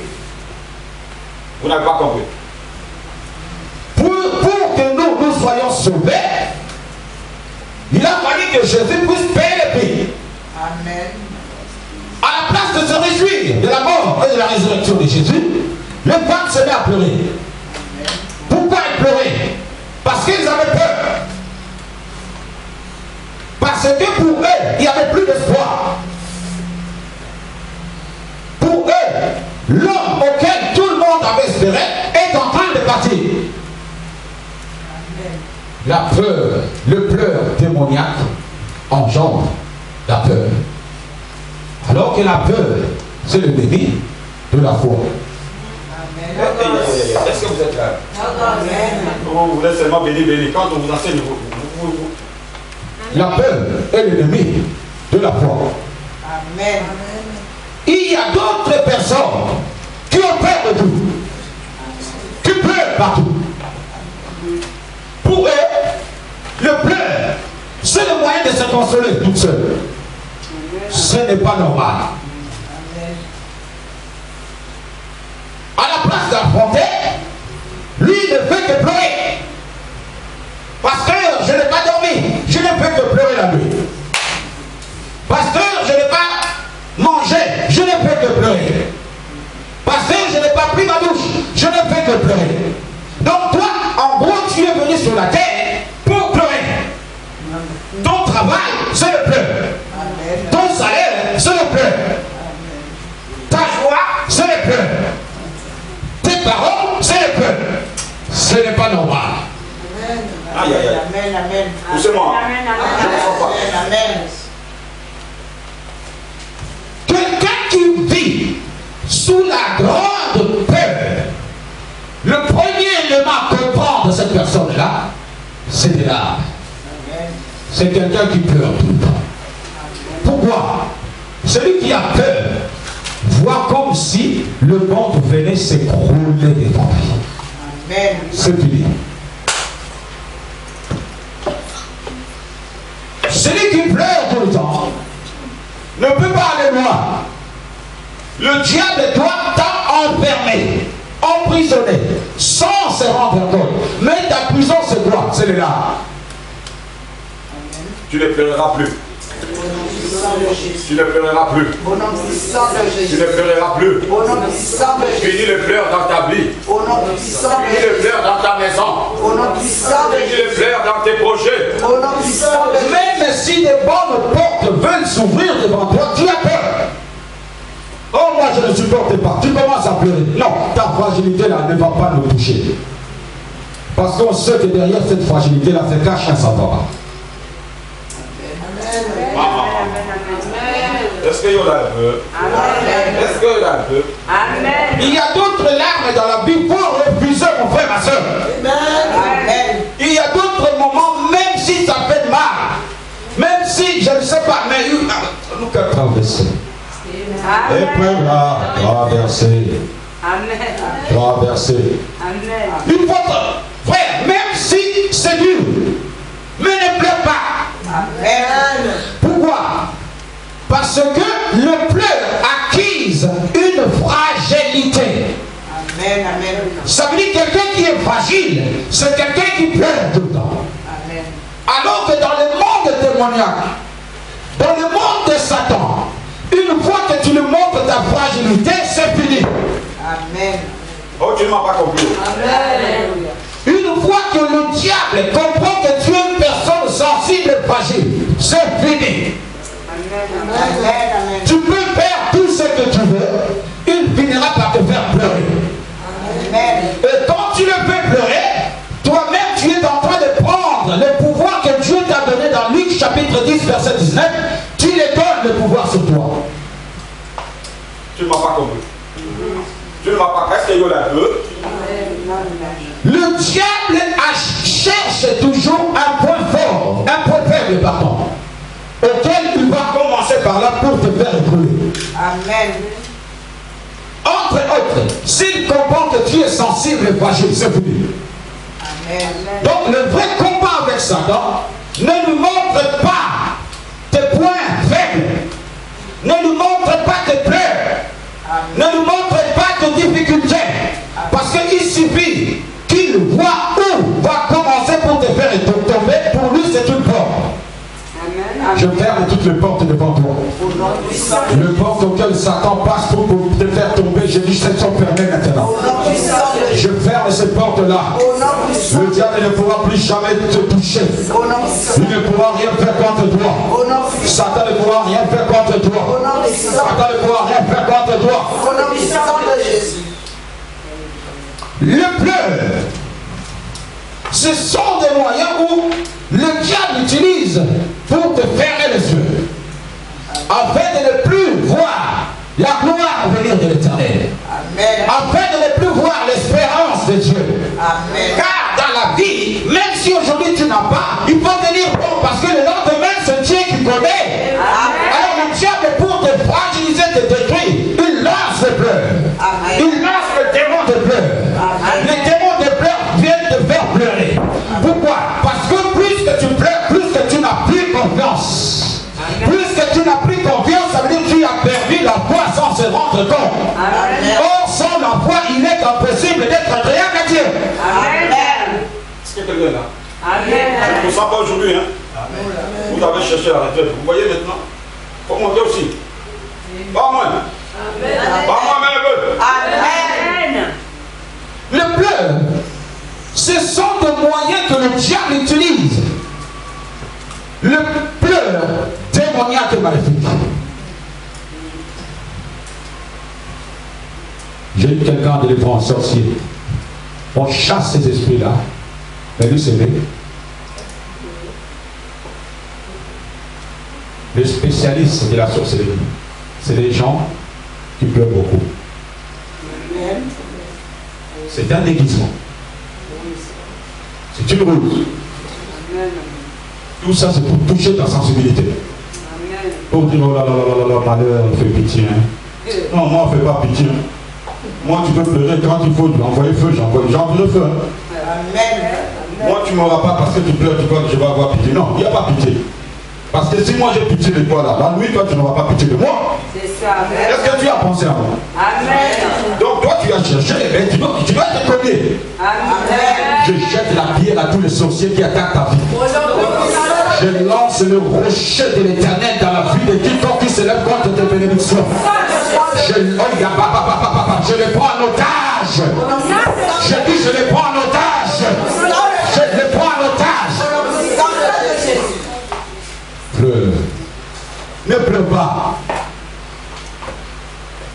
Vous n'avez pas compris. Pour que nous soyons sauvés, il a fallu que Jésus puisse payer le prix. Amen. À la place de se réjouir de la mort et de la résurrection de Jésus, les femmes se mettent à pleurer. Pourquoi elles pleuraient? Parce qu'ils avaient peur. Parce que pour eux, il n'y avait plus d'espoir. Pour eux, l'homme auquel tout le monde avait espéré est en train de partir. La peur, le pleur démoniaque engendre la peur. Alors que la peur, c'est le débit de la foi. Est-ce que vous êtes là? Vous voulez seulement bénir. Quand on vous enseigne, La peur est l'ennemi de la foi. Amen. Il y a d'autres personnes qui ont peur de tout, qui pleurent partout. Pour eux, le pleur, c'est le moyen de se consoler toute seule. Ce n'est pas normal. À la place d'affronter, lui ne fait que pleurer. Parce que je n'ai pas dormi, je ne fais que pleurer la nuit. Parce que je n'ai pas mangé, je ne fais que pleurer. Parce que je n'ai pas pris ma douche, je ne fais que pleurer. Donc toi, en gros, tu es venu sur la terre pour pleurer. Ton travail, c'est le pleur. Poussez-moi. Je ne comprends pas. Amen. Quelqu'un qui vit sous la grande peur, le premier élément à comprendre de cette personne-là, c'est des larmes. C'est quelqu'un qui pleure tout le temps. Pourquoi? Celui qui a peur voit comme si le monde venait s'écrouler devant lui. Amen. C'est fini. Celui qui pleure tout le temps ne peut pas aller loin. Le diable doit t'enfermer, emprisonner, sans se rendre compte. Mais ta prison, c'est quoi? C'est les larmes. Tu ne pleureras plus. Tu ne pleureras plus. Au nom puissant de Tu Jésus. ne pleureras plus. Au nom puissant de Jésus. Finis le pleurs dans ta vie. Au nom puissant de Finis le Jésus. pleurs dans ta maison. Au nom puissant de Finis le Jésus. pleurs dans tes projets. Au nom puissant de Jésus. Même si des bonnes portes veulent s'ouvrir devant toi, tu as peur. Oh, moi je ne supporte pas. Tu commences à pleurer. Non, ta fragilité là ne va pas nous toucher. Parce qu'on sait que derrière cette fragilité là se cache un Satan. Est-ce qu'il y en a un peu? Est-ce qu'il y en a un peu? Il y a d'autres larmes dans la vie pour refuser, mon frère, ma soeur. Amen. Il y a d'autres moments, même si ça fait mal, même si, je ne sais pas, mais nous qu'à traverser. Épreuve là, traverser. Traverser. Il faut, frère, même si c'est dur, mais ne pleure pas. Amen. Pourquoi? Parce que le pleur acquise une fragilité. Amen. Amen. Ça veut dire quelqu'un qui est fragile, c'est quelqu'un qui pleure tout le temps. Amen. Alors que dans le monde démoniaque, dans le monde de Satan, une fois que tu lui montres ta fragilité, c'est fini. Amen. Oh, tu ne m'as pas compris. Amen. Une fois que le diable comprend que tu es une personne sensible et fragile, c'est fini. Amen. Tu peux faire tout ce que tu veux, il finira par te faire pleurer. Amen. Et quand tu le fais pleurer, toi-même tu es en train de prendre le pouvoir que Dieu t'a donné dans Luc chapitre 10 verset 19, tu les donnes le pouvoir sur toi. Tu ne m'as pas compris. Tu ne m'as pas. Est-ce qu'il y en a un peu? Le diable cherche toujours un point fort, un point faible, pardon, auquel il va commencer par là pour te faire écrouler. Amen. Entre autres, s'il comprend que tu es sensible et fragile, c'est fini. Amen. Donc le vrai combat avec Satan, ne lui montre pas tes points faibles, ne lui montre pas tes pleurs, ne lui montre pas tes difficultés, parce qu'il suffit qu'il voit où va commencer pour te faire tomber. Pour lui c'est une porte. Je ferme toutes les portes devant toi. Les portes auxquelles Satan passe pour te faire tomber, je dis qu'elles sont fermées maintenant. Je ferme ces portes-là. Le diable ne pourra plus jamais te toucher. Il ne pourra rien faire contre toi. Satan ne pourra rien faire contre toi. Satan ne pourra rien faire contre toi. Au nom puissant de Jésus. Le pleur, ce sont des moyens où le diable utilise pour te fermer les yeux, afin de ne plus voir la gloire venir de l'Éternel, afin de ne plus voir l'espérance de Dieu. Amen. Car dans la vie, même si aujourd'hui tu n'as pas, il faut tenir bon, parce que le lendemain c'est Dieu qui connaît. Alors le diable, pour te fragiliser, te détruire, il lance le pleurs. Il lance le démon de pleurs. Les démons de pleurs viennent te faire pleurer. Pourquoi? Parce que plus que tu pleures, plus que tu n'as plus confiance. Plus que tu n'as plus confiance, ça veut dire que tu as perdu la foi sans se rendre compte. Or, sans la foi, il est impossible d'être agréable à Dieu. Est-ce qu'il y a quelqu'un là? Je ne me sens pas aujourd'hui. Hein? Vous avez cherché la retraite. Vous voyez maintenant? Il faut monter aussi. Pas moins. Pas moins, mais un peu. Amen. Le pleur, ce sont des moyens que le diable utilise. Le pleur démoniaque et maléfique. J'ai eu quelqu'un de l'évangile sorcier. On chasse ces esprits-là. Mais lui, c'est vrai. Les spécialistes de la sorcellerie, c'est les gens qui pleurent beaucoup. C'est un déguisement. C'est une ruse. Tout ça, c'est pour toucher ta sensibilité. Pour dire, oh là là là là là, malheur, on fait pitié. Hein. Non, moi, on ne fait pas pitié. Moi, tu peux pleurer quand il faut envoyer feu, j'envoie le feu. Hein. Moi, tu ne m'auras pas parce que tu pleures, tu crois que je vais avoir pitié. Non, il n'y a pas pitié. Parce que si moi j'ai pitié de toi là, la nuit, toi, tu n'auras pas pitié de moi. C'est ça. Est-ce que tu as pensé à moi? Amen. Donc, toi, tu as cherché, mais tu dois te connaître. Amen. Je jette la pierre à tous les sorciers qui attaquent ta vie. Je lance le rocher de l'éternel dans la vie de quiconque qui se lève contre tes bénédictions. Je les prends en otage. Je dis, je les prends en otage. Je les prends en otage. Pleure. Ne pleure pas.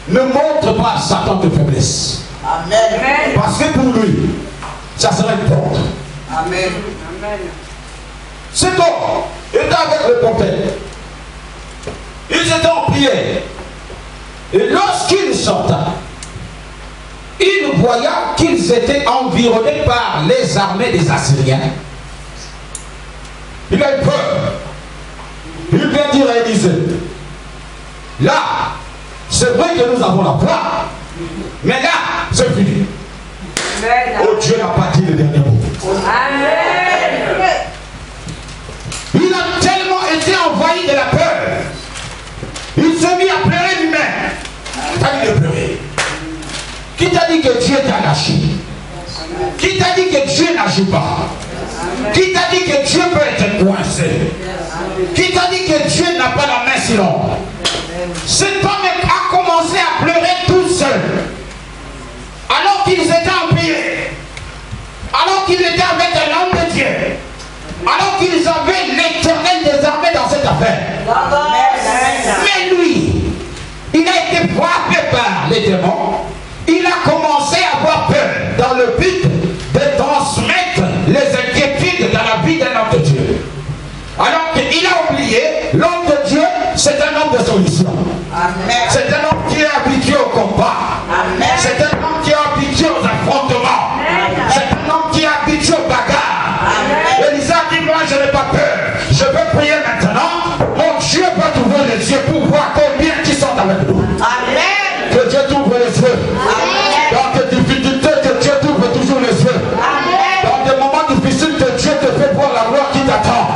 Ne montre pas à Satan de faiblesse. Amen. Parce que pour lui, ça serait une porte. Amen. Amen. Cet homme était avec le prophète. Ils étaient en prière. Et lorsqu'il sorta, il voya qu'ils étaient environnés par les armées des Assyriens. Il a eu peur. Il vient dire à Élisée, là, c'est vrai que nous avons la foi, mais là, c'est fini. Oh, Dieu n'a pas dit le dernier mot. Amen. Il a tellement été envahi de la peur. Il s'est mis à pleurer lui-même. T'as dit de pleurer. Qui t'a dit que Dieu t'a lâché? Qui t'a dit que Dieu n'agit pas? Qui t'a dit que Dieu peut être coincé? Qui t'a dit que Dieu n'a pas la main si longue? Cet homme a commencé à pleurer tout seul. Alors qu'ils étaient en prière. Alors qu'ils étaient avec l'homme de Dieu. Alors qu'ils avaient l'éternel des armées dans cette affaire. Mais lui, il a été frappé par les démons. Il a commencé à avoir peur dans le but de transmettre les inquiétudes dans la vie d'un homme de Dieu. Alors qu'il a oublié, l'homme de Dieu, c'est un homme de solution. C'est un homme qui est habitué au combat. C'est un homme qui est habitué aux affrontements. C'est un homme qui est habitué aux bagarres. Élisa dit, moi je n'ai pas peur. Je peux prier maintenant. Mon Dieu peut ouvrir les yeux pour voir combien qui sont avec nous. Amen. Que Dieu t'ouvre les yeux. Amen. Dans tes difficultés, que Dieu t'ouvre toujours les yeux. Amen. Dans des moments difficiles, que Dieu te fait voir la gloire qui t'attend.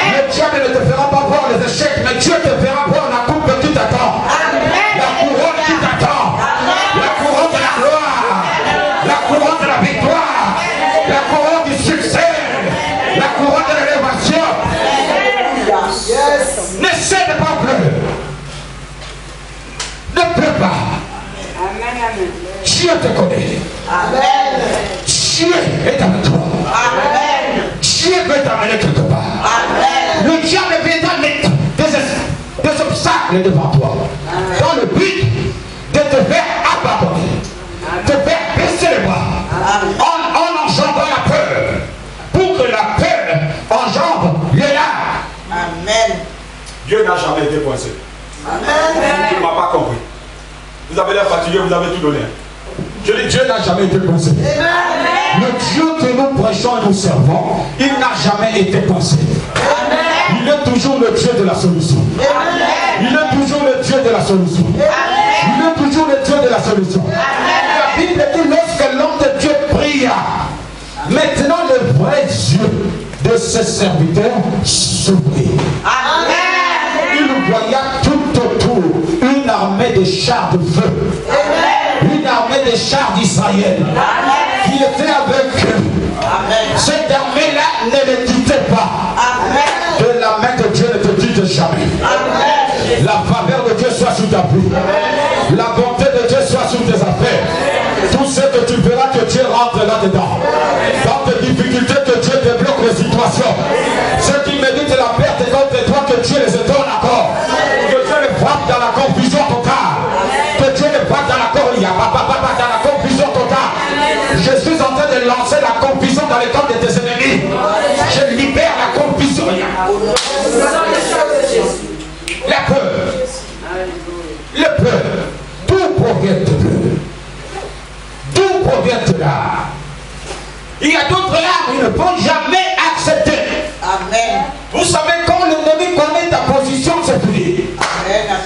Le diable ne te fera pas voir les échecs, mais Dieu te fera voir la coupe qui t'attend. La couronne qui t'attend. La couronne de la gloire. La couronne de la victoire. La couronne du succès. La couronne de l'élévation. Yes. N'essaie de pas pleurer. Ne pleure pas. Amen. Dieu te connaît. Amen. Dieu est avec toi. Amen. Dieu veut t'amener quelque part. Amen. Le diable viendra mettre des obstacles devant toi. Amen. Dans le but de te faire abandonner. Amen. Te faire baisser les bras. En enjambant la peur. Pour que la peur engendre les larmes. Amen. Dieu n'a jamais été coincé. Amen. Tu ne m'as pas compris. Vous avez l'air fatigué, vous avez tout donné. Je dis, Dieu n'a jamais été coincé. Amen. Le Dieu que nous prêchons et nous servons, il n'a jamais été coincé. Amen. Il est toujours le Dieu de la solution. Amen. Il est toujours le Dieu de la solution. Amen. Il est toujours le Dieu de la solution. Amen. La Bible dit, lorsque l'homme de Dieu pria, maintenant le vrai Dieu de ses serviteurs s'ouvrit. Amen. Il voyait tout autour une armée de chars de feu. Amen. Une armée de chars d'Israël qui était avec eux. Amen. Cette armée-là ne les quittait pas. Amen. De la main de Dieu ne te quitte jamais. Amen. La faveur de Dieu soit sous ta vie. Amen. La bonté de Dieu soit sous tes affaires. Amen. Tout ce que tu verras que Dieu rentre là-dedans. Dans tes difficultés, que Dieu débloque les situations. Ceux qui méditent la perte contre toi, que Dieu les étonne encore. Que Dieu les frappe dans la confusion totale. Que Dieu les frappe dans la confusion totale. Je suis en train de lancer la confusion dans les camps de tes ennemis. Je libère la confusion. Il y a d'autres larmes, ils ne vont jamais accepter. Amen. Vous savez, quand l'ennemi connaît ta position, c'est fini.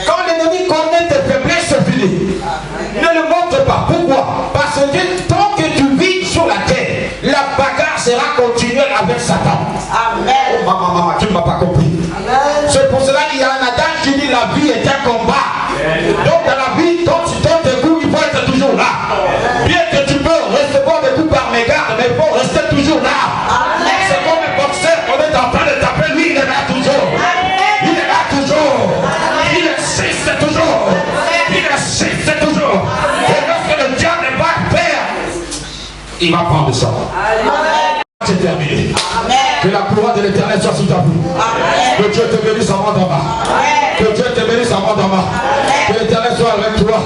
Quand l'ennemi connaît tes faiblesses, c'est fini. Ne le montre pas. Pourquoi? Parce que tant que tu vis sur la terre, la bagarre sera continuelle avec Satan. Amen. Oh, maman, tu ne m'as pas compris. C'est pour cela qu'il y a un adage qui dit la vie est un combat. Donc dans la vie, quand tu donnes des coups, il faut être toujours là. Bien que tu peux recevoir des coups par mégarde, mais il faut rester toujours là. C'est comme un boxeur, on est en train de taper, lui il est là toujours. Il est là toujours. Il insiste toujours. Il insiste toujours. Et lorsque le diable va faire, il va prendre ça. C'est terminé. Que la couronne de l'Éternel soit sous ta vie. Que Dieu te bénisse en d'en bas. Que Dieu te bénisse en d'en bas. Que l'Éternel soit avec toi.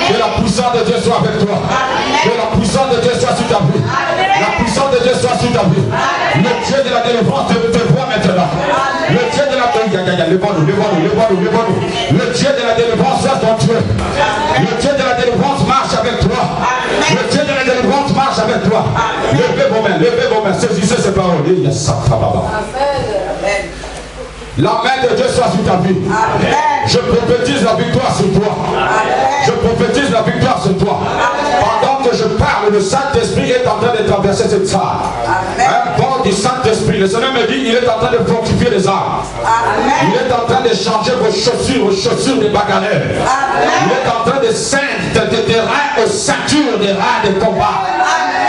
Que la puissance de Dieu soit avec toi. Que la puissance de Dieu soit sous ta vie. La puissance de Dieu soit sous ta vie. Le Dieu de la délivrance te voit maintenant. Le Dieu de la délivrance, le Dieu de la délivrance soit ton Dieu. Le Dieu de la délivrance marche avec toi. Le Dieu de la délivrance marche avec toi. Levez vos mains, saisissez ces paroles. La main de Dieu soit sur ta vie. Je prophétise la victoire sur toi. Je prophétise la victoire sur toi. Pendant que je parle, le Saint-Esprit est en train de traverser cette salle. Un vent du Saint-Esprit. Le Seigneur me dit, il est en train de fortifier les âmes. Il est en train de changer vos chaussures de bagarreurs. Il est en train de ceindre des reins aux ceintures des reins de combat.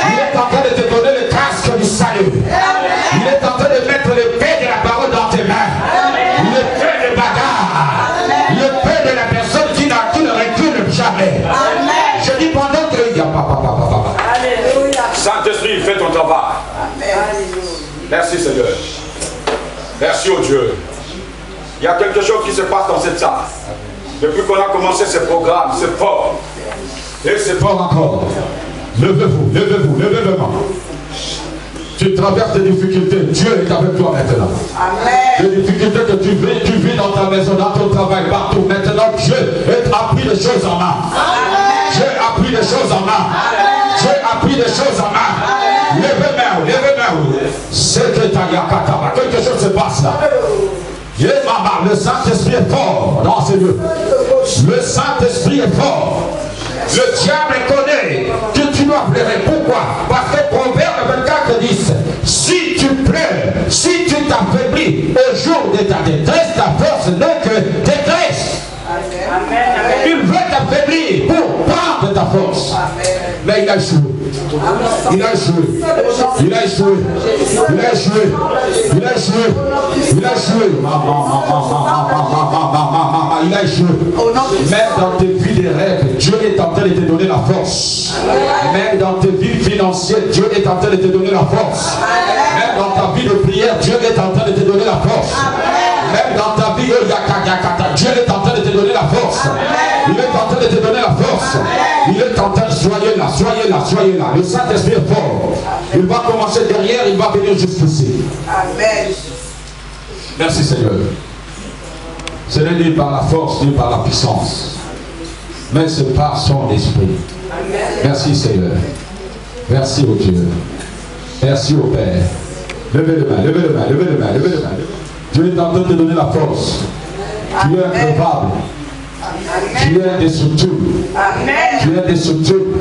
Il est en train de te donner le casque du salut. Il est en train de mettre le paix de la parole dans tes mains. Le paix de bagarre. Le paix de la personne qui ne recule jamais. Je dis pendant que il y a papa. Saint-Esprit, fais ton travail. Merci Seigneur. Merci au Dieu. Il y a quelque chose qui se passe dans cette salle. Depuis qu'on a commencé ce programme, c'est fort. Et c'est fort encore. Levez-vous. Tu traverses des difficultés, Dieu est avec toi maintenant. Amen. Les difficultés que tu vis dans ta maison, dans ton travail, partout. Maintenant, Dieu a pris les choses en main. Dieu a pris les choses en main. Dieu a pris les choses en main. Levez-moi. C'est que quelque chose se passe là. Le Saint-Esprit est fort dans ces lieux. Le Saint-Esprit est fort. Le diable connaît que tu dois pleurer. Pourquoi? Parce que Proverbe 24 dit, si tu pleures, si tu t'affaiblis au jour de ta détresse, ta force n'est que détresse. Il veut t'affaiblir pour prendre ta force. Mais il a échoué. Il a échoué. Même dans tes vies de rêve, Dieu est en train de te donner la force. Même dans tes vies financières, Dieu est en train de te donner la force. Même dans ta vie de prière, Dieu est en train de te donner la force. Même dans ta vie, Dieu est en train de te donner la force. Il est en train de te donner la force. Il est en train de soyez là. Le Saint-Esprit est fort. Il va commencer derrière, il va venir jusqu'ici. Amen. Merci Seigneur. Ce n'est ni par la force, ni par la puissance, mais c'est par son esprit. Merci Seigneur. Merci au Dieu. Merci au Père. Levez le main. Dieu est en train de te donner la force. Tu es increvable. Tu es indestructible. Tu es indestructible.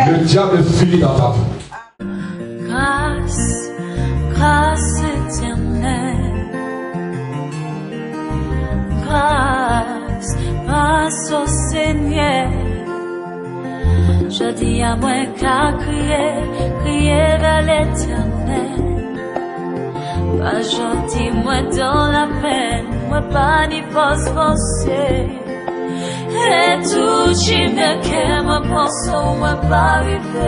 Le diable est fini dans ta vie. Grâce éternelle. Grâce au Seigneur. Je dis à moi qu'à crier vers l'Éternel. Pas gentil, moi dans la peine, moi pas ni forcé. Et tout qui me qu'aime, moi pense, moi pas arrivé.